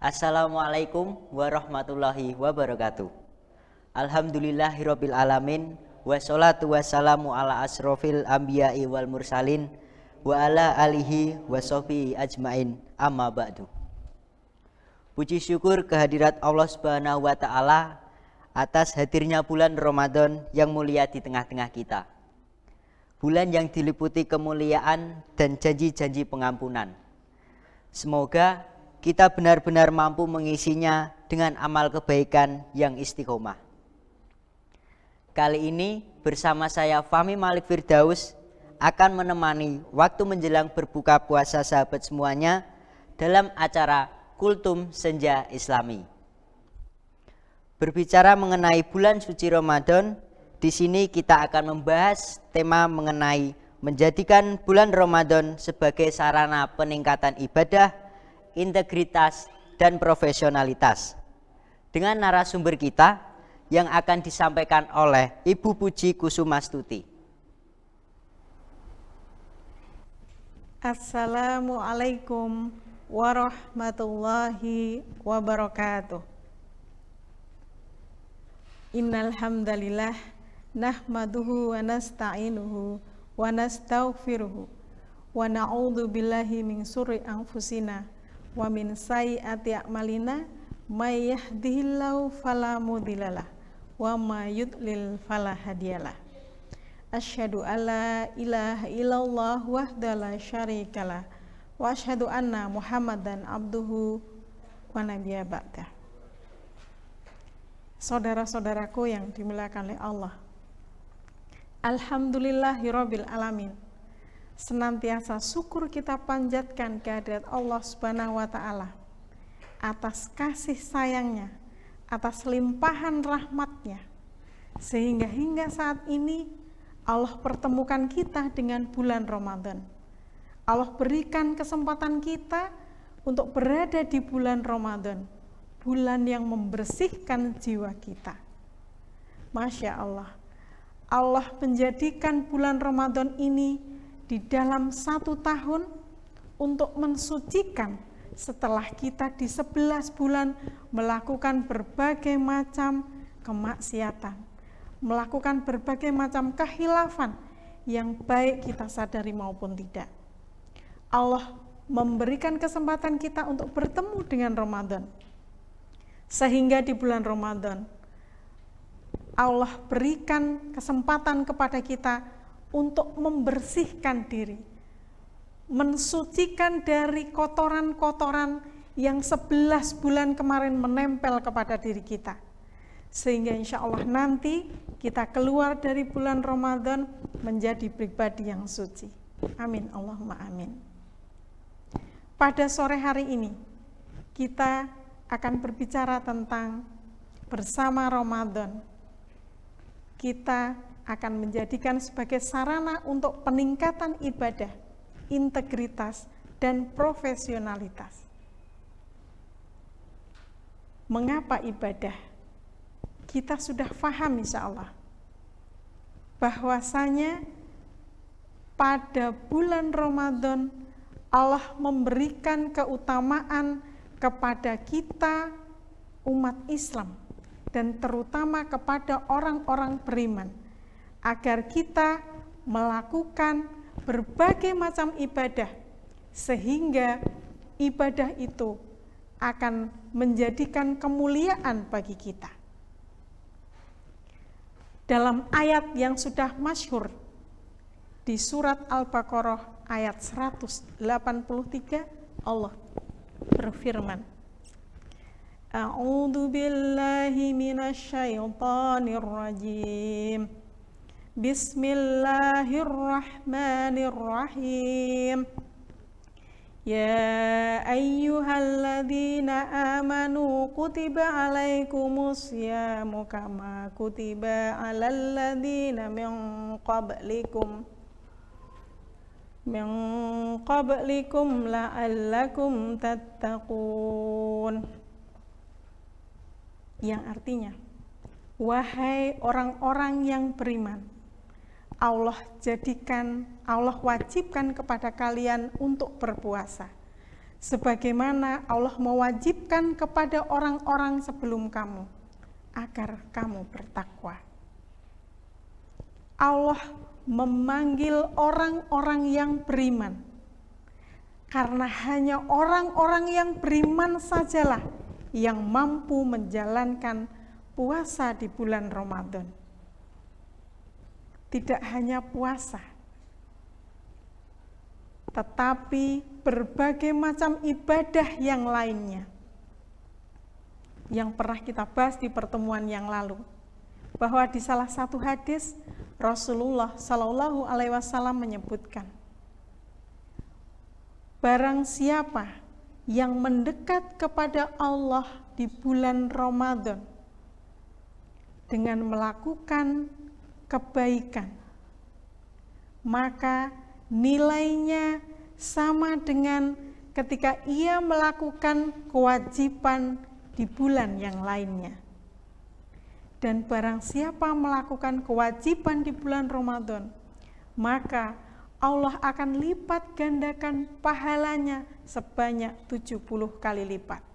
Assalamualaikum warahmatullahi wabarakatuh. Alhamdulillahirabbil alamin wassalatu wassalamu ala asrofil anbiya'i wal mursalin wa ala alihi washabihi ajmain amma ba'du. Puji syukur kehadirat Allah Subhanahu wa taala atas hadirnya bulan Ramadan yang mulia di tengah-tengah kita. Bulan yang diliputi kemuliaan dan janji-janji pengampunan. Semoga kita benar-benar mampu mengisinya dengan amal kebaikan yang istiqomah. Kali ini bersama saya Fahmi Malik Firdaus akan menemani waktu menjelang berbuka puasa sahabat semuanya dalam acara Kultum Senja Islami. Berbicara mengenai bulan suci Ramadan, di sini kita akan membahas tema mengenai menjadikan bulan Ramadan sebagai sarana peningkatan ibadah, integritas, dan profesionalitas. Dengan narasumber kita yang akan disampaikan oleh Ibu Puji Kusumastuti. Assalamualaikum warahmatullahi wabarakatuh. Innal hamdalillah nahmaduhu wa nasta'inuhu wa nastaghfiruhu wa na'udzu billahi min syurri anfusina wa min sayyiati a'malina may yahdihillahu fala mudhillalah wa may yudlil fala hadiyalah. Asyhadu alla ilaha illallah wahdahu la syarikalah wa asyhadu anna Muhammadan abduhu wa nabiyya ba'dah. Saudara-saudaraku yang dimuliakan oleh Allah, alhamdulillahirabbil alamin. Senantiasa syukur kita panjatkan kehadirat Allah Subhanahu wa taala atas kasih sayangnya, atas limpahan rahmatnya, sehingga hingga saat ini Allah pertemukan kita dengan bulan Ramadan. Allah berikan kesempatan kita untuk berada di bulan Ramadan, bulan yang membersihkan jiwa kita. Masya Allah, Allah menjadikan bulan Ramadan ini di dalam 1 tahun untuk mensucikan setelah kita di 11 bulan melakukan berbagai macam kemaksiatan, melakukan berbagai macam kehilafan yang baik kita sadari maupun tidak. Allah memberikan kesempatan kita untuk bertemu dengan Ramadan. Sehingga di bulan Ramadan Allah berikan kesempatan kepada kita untuk membersihkan diri, mensucikan dari kotoran-kotoran yang 11 bulan kemarin menempel kepada diri kita. Sehingga insya Allah nanti kita keluar dari bulan Ramadan menjadi pribadi yang suci. Amin, Allahumma amin. Pada sore hari ini kita akan berbicara tentang bersama Ramadan. Kita akan menjadikan sebagai sarana untuk peningkatan ibadah, integritas, dan profesionalitas. Mengapa ibadah? Kita sudah paham insya Allah bahwasanya pada bulan Ramadan Allah memberikan keutamaan kepada kita umat Islam dan terutama kepada orang-orang beriman agar kita melakukan berbagai macam ibadah sehingga ibadah itu akan menjadikan kemuliaan bagi kita. Dalam ayat yang sudah masyhur di surat Al-Baqarah ayat 183 Allah berfirman, A'udzu billahi minasyaitonir rajim. Bismillahirrahmanirrahim. Ya ayyuhalladzina amanu kutiba alaikumus syamu kama kutiba alal ladzina min qablikum la'allakum tattaqun. Yang artinya, wahai orang-orang yang beriman, Allah wajibkan kepada kalian untuk berpuasa sebagaimana Allah mewajibkan kepada orang-orang sebelum kamu agar kamu bertakwa. Allah memanggil orang-orang yang beriman karena hanya orang-orang yang beriman sajalah yang mampu menjalankan puasa di bulan Ramadan. Tidak hanya puasa, tetapi berbagai macam ibadah yang lainnya yang pernah kita bahas di pertemuan yang lalu, bahwa di salah satu hadis Rasulullah Shallallahu Alaihi Wasallam menyebutkan, barang siapa yang mendekat kepada Allah di bulan Ramadan dengan melakukan kebaikan, maka nilainya sama dengan ketika ia melakukan kewajiban di bulan yang lainnya. Dan barang siapa melakukan kewajiban di bulan Ramadan, maka Allah akan lipat gandakan pahalanya sebanyak 70 kali lipat.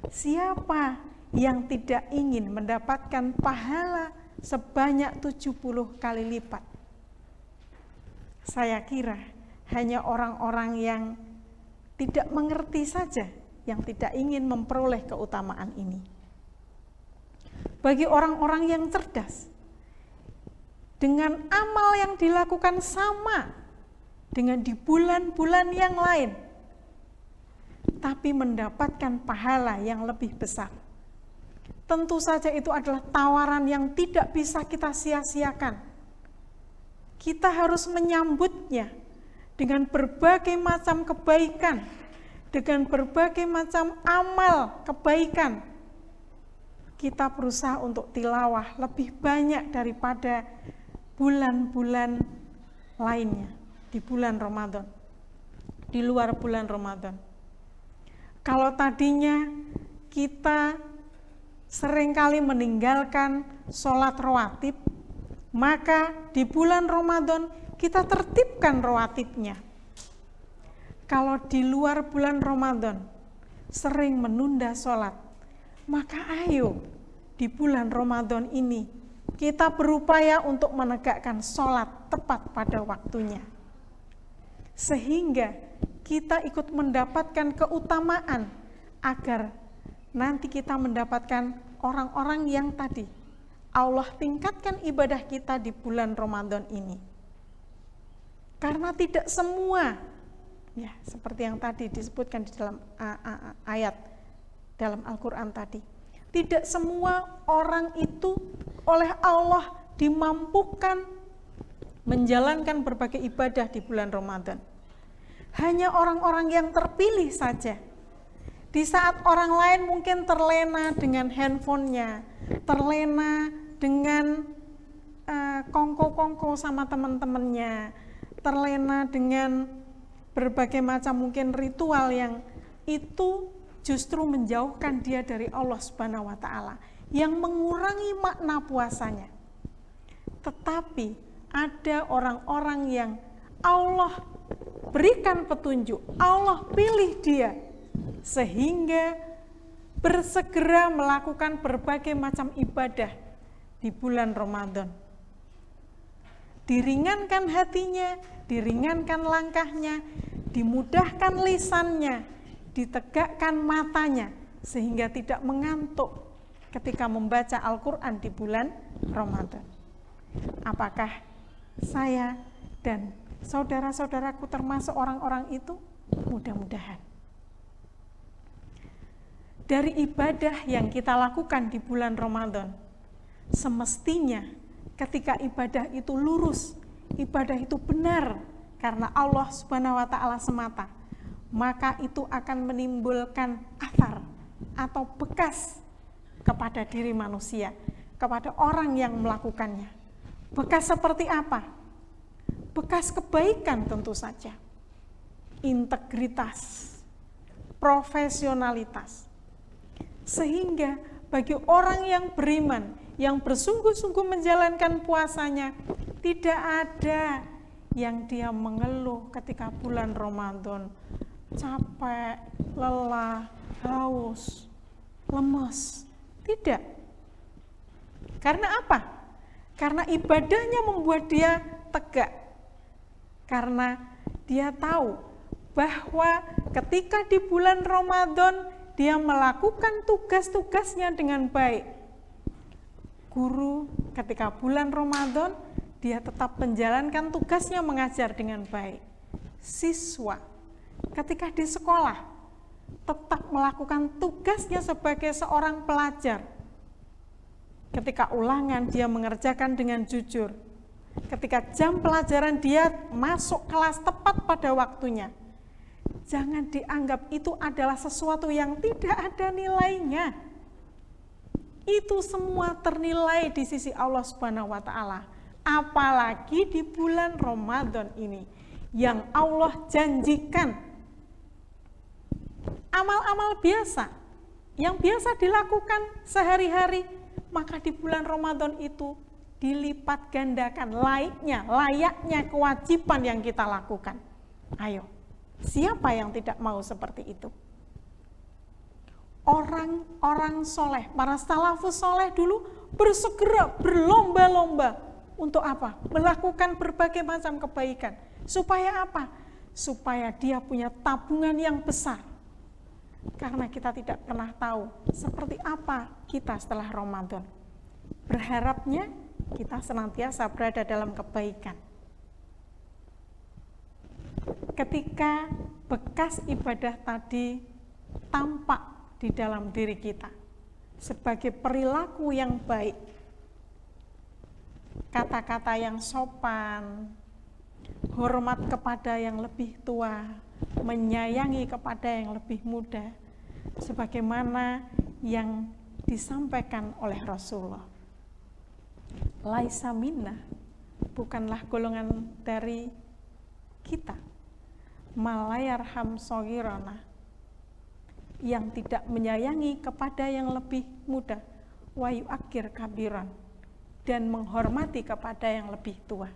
Siapa yang tidak ingin mendapatkan pahala sebanyak 70 kali lipat? Saya kira hanya orang-orang yang tidak mengerti saja yang tidak ingin memperoleh keutamaan ini. Bagi orang-orang yang cerdas, dengan amal yang dilakukan sama dengan di bulan-bulan yang lain, tapi mendapatkan pahala yang lebih besar. Tentu saja itu adalah tawaran yang tidak bisa kita sia-siakan. Kita harus menyambutnya dengan berbagai macam kebaikan, dengan berbagai macam amal kebaikan. Kita berusaha untuk tilawah lebih banyak daripada bulan-bulan lainnya di bulan Ramadan, di luar bulan Ramadan. Kalau tadinya kita seringkali meninggalkan sholat rawatib, maka di bulan Ramadan kita tertibkan rawatibnya. Kalau di luar bulan Ramadan sering menunda sholat, maka ayo di bulan Ramadan ini kita berupaya untuk menegakkan sholat tepat pada waktunya. Sehingga kita ikut mendapatkan keutamaan agar nanti kita mendapatkan orang-orang yang tadi Allah tingkatkan ibadah kita di bulan Ramadan ini. Karena tidak semua, ya seperti yang tadi disebutkan di dalam ayat dalam Al-Quran tadi, tidak semua orang itu oleh Allah dimampukan menjalankan berbagai ibadah di bulan Ramadan. Hanya orang-orang yang terpilih saja. Di saat orang lain mungkin terlena dengan handphonenya, terlena dengan kongko-kongko sama teman-temannya, terlena dengan berbagai macam mungkin ritual yang itu justru menjauhkan dia dari Allah Subhanahu wa Ta'ala, yang mengurangi makna puasanya. Tetapi ada orang-orang yang Allah berikan petunjuk, Allah pilih dia sehingga bersegera melakukan berbagai macam ibadah di bulan Ramadan. Diringankan hatinya, diringankan langkahnya, dimudahkan lisannya, ditegakkan matanya sehingga tidak mengantuk ketika membaca Al-Quran di bulan Ramadan. Apakah saya dan saudara-saudaraku termasuk orang-orang itu? Mudah-mudahan. Dari ibadah yang kita lakukan di bulan Ramadan, semestinya ketika ibadah itu lurus, ibadah itu benar karena Allah Subhanahu wa Ta'ala semata, maka itu akan menimbulkan athar atau bekas kepada diri manusia, kepada orang yang melakukannya. Bekas seperti apa? Bekas kebaikan tentu saja, integritas, profesionalitas. Sehingga bagi orang yang beriman, yang bersungguh-sungguh menjalankan puasanya, tidak ada yang dia mengeluh ketika bulan Ramadan. capek, lelah, haus, lemes. Tidak. Karena apa? Karena ibadahnya membuat dia tegak. Karena dia tahu bahwa ketika di bulan Ramadan dia melakukan tugas-tugasnya dengan baik. Guru ketika bulan Ramadan dia tetap menjalankan tugasnya mengajar dengan baik. Siswa ketika di sekolah tetap melakukan tugasnya sebagai seorang pelajar. Ketika ulangan dia mengerjakan dengan jujur. Ketika jam pelajaran dia masuk kelas tepat pada waktunya. Jangan dianggap itu adalah sesuatu yang tidak ada nilainya. Itu semua ternilai di sisi Allah Subhanahu wa taala. Apalagi di bulan Ramadan ini yang Allah janjikan amal-amal biasa yang biasa dilakukan sehari-hari, maka di bulan Ramadan itu dilipat gandakan layaknya kewajiban yang kita lakukan. Ayo, siapa yang tidak mau seperti itu? Orang-orang soleh, para salafus soleh dulu bersegera berlomba-lomba untuk apa? Melakukan berbagai macam kebaikan. Supaya apa? Supaya dia punya tabungan yang besar. Karena kita tidak pernah tahu seperti apa kita setelah Ramadan. Berharapnya kita senantiasa berada dalam kebaikan. Ketika bekas ibadah tadi tampak di dalam diri kita sebagai perilaku yang baik, kata-kata yang sopan, hormat kepada yang lebih tua, menyayangi kepada yang lebih muda, sebagaimana yang disampaikan oleh Rasulullah. Laisa minna, bukanlah golongan dari kita. Malayarham shogirana, yang tidak menyayangi kepada yang lebih muda, wayu akhir kabiran, dan menghormati kepada yang lebih tua.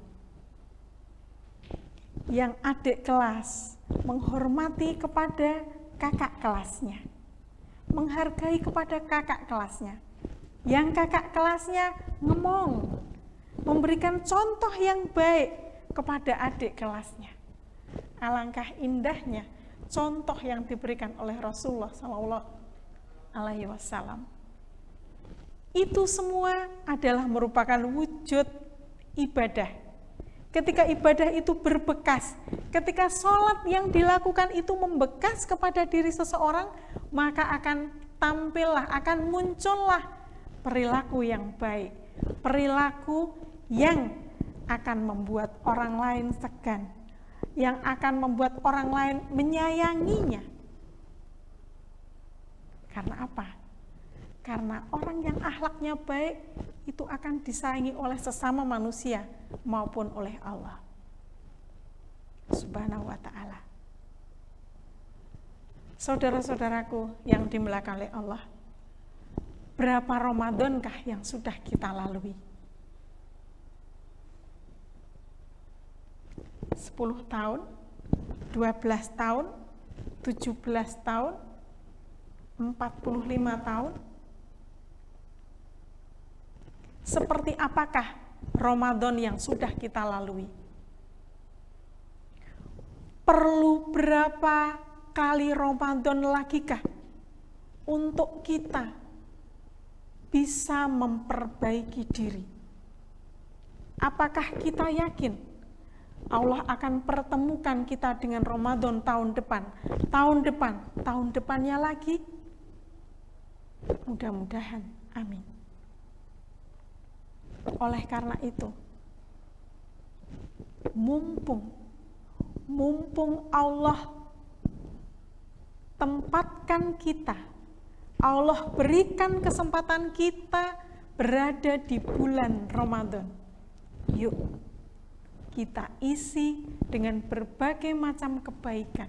Yang adik kelas menghormati kepada kakak kelasnya, menghargai kepada kakak kelasnya. Yang kakak kelasnya ngomong, memberikan contoh yang baik kepada adik kelasnya. Alangkah indahnya contoh yang diberikan oleh Rasulullah SAW. Itu semua adalah merupakan wujud ibadah. Ketika ibadah itu berbekas, ketika sholat yang dilakukan itu membekas kepada diri seseorang, maka akan tampillah, akan muncullah perilaku yang baik, perilaku yang akan membuat orang lain segan, yang akan membuat orang lain menyayanginya. Karena apa? Karena orang yang akhlaknya baik itu akan disayangi oleh sesama manusia maupun oleh Allah Subhanahu wa ta'ala. Saudara-saudaraku yang dimuliakan oleh Allah, berapa Ramadankah yang sudah kita lalui? 10 tahun, 12 tahun, 17 tahun, 45 tahun. Seperti apakah Ramadan yang sudah kita lalui? Perlu berapa kali Ramadan lagikah untuk kita bisa memperbaiki diri? Apakah kita yakin Allah akan pertemukan kita dengan Ramadan tahun depan, tahun depannya lagi? Mudah-mudahan, amin. Oleh karena itu, mumpung Allah tempatkan kita, Allah berikan kesempatan kita berada di bulan Ramadan, yuk kita isi dengan berbagai macam kebaikan,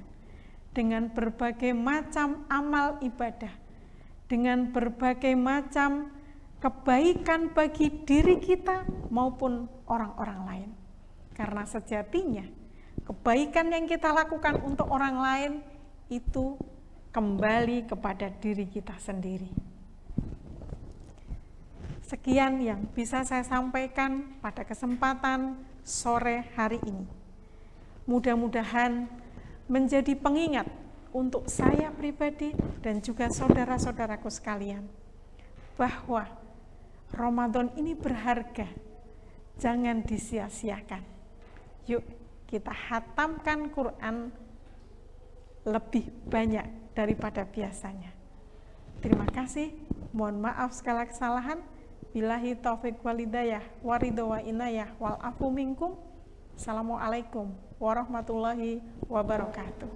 dengan berbagai macam amal ibadah, dengan berbagai macam kebaikan bagi diri kita maupun orang-orang lain. Karena sejatinya kebaikan yang kita lakukan untuk orang lain itu kembali kepada diri kita sendiri. Sekian yang bisa saya sampaikan pada kesempatan sore hari ini. Mudah-mudahan menjadi pengingat untuk saya pribadi dan juga saudara-saudaraku sekalian, bahwa Ramadan ini berharga, jangan disia-siakan. Yuk kita hatamkan Quran lebih banyak daripada biasanya. Terima kasih, mohon maaf segala kesalahan. Billahi taufiq walhidayah, waridho wa inayah, wal afu minkum. Assalamualaikum warahmatullahi wabarakatuh.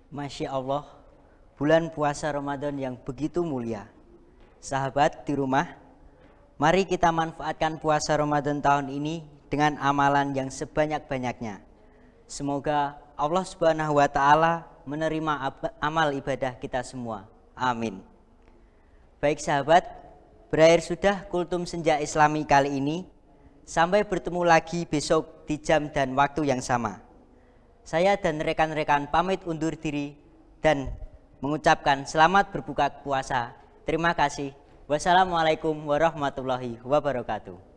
Masya Allah, bulan puasa Ramadan yang begitu mulia. Sahabat di rumah, mari kita manfaatkan puasa Ramadan tahun ini dengan amalan yang sebanyak-banyaknya. Semoga Allah Subhanahu wa Ta'ala menerima amal ibadah kita semua. Amin. Baik sahabat, berakhir sudah Kultum Senja Islami kali ini. Sampai bertemu lagi besok di jam dan waktu yang sama. Saya dan rekan-rekan pamit undur diri dan mengucapkan selamat berbuka puasa. Terima kasih. Wassalamualaikum warahmatullahi wabarakatuh.